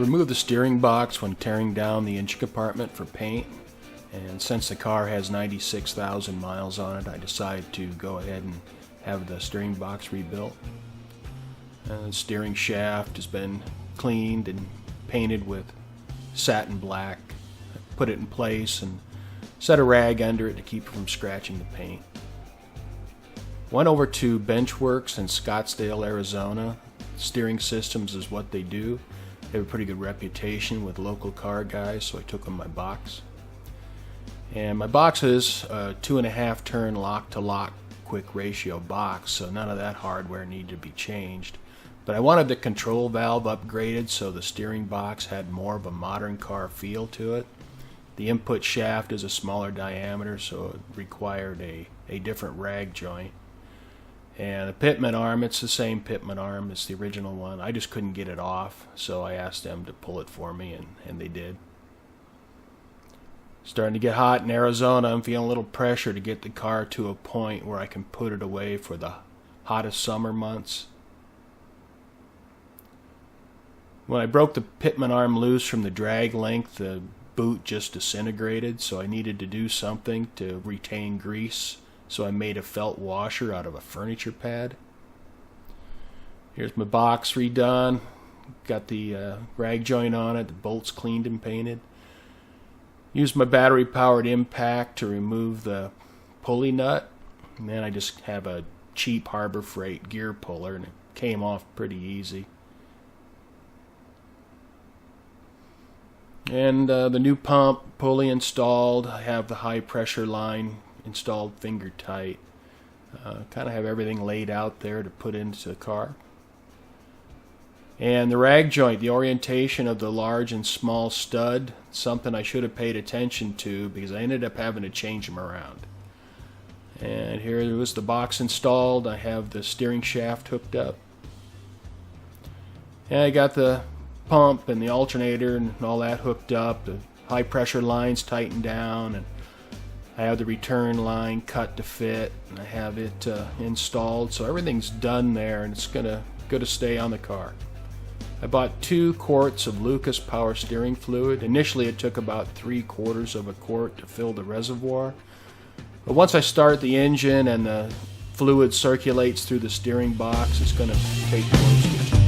remove the steering box when tearing down the engine compartment for paint, and since the car has 96,000 miles on it, I decided to go ahead and have the steering box rebuilt. The steering shaft has been cleaned and painted with satin black. I put it in place and set a rag under it to keep it from scratching the paint. Went over to Benchworks in Scottsdale, Arizona. Steering systems is what they do. They have a pretty good reputation with local car guys, so I took them my box. And my box is a 2.5 turn lock-to-lock quick ratio box, so none of that hardware needed to be changed. But I wanted the control valve upgraded so the steering box had more of a modern car feel to it. The input shaft is a smaller diameter, so it required a different rag joint. And the pitman arm, it's the same pitman arm as the original one. I just couldn't get it off, so I asked them to pull it for me, and they did. Starting to get hot in Arizona. I'm feeling a little pressure to get the car to a point where I can put it away for the hottest summer months. When I broke the pitman arm loose from the drag link, the boot just disintegrated, so I needed to do something to retain grease. So I made a felt washer out of a furniture pad. Here's my box redone. Got the rag joint on it, the bolts cleaned and painted. Used my battery-powered impact to remove the pulley nut. And then I just have a cheap Harbor Freight gear puller, and it came off pretty easy. And the new pump pulley installed. I have the high pressure line installed finger tight. Kind of have everything laid out there to put into the car. And the rag joint, the orientation of the large and small stud, something I should have paid attention to because I ended up having to change them around. And here was the box installed. I have the steering shaft hooked up. And I got the pump and the alternator and all that hooked up. The high pressure lines tightened down, and I have the return line cut to fit, and I have it installed, so everything's done there, and it's gonna stay on the car. I bought 2 quarts of Lucas power steering fluid. Initially it took about 3/4 of a quart to fill the reservoir, but once I start the engine and the fluid circulates through the steering box, it's going to take close to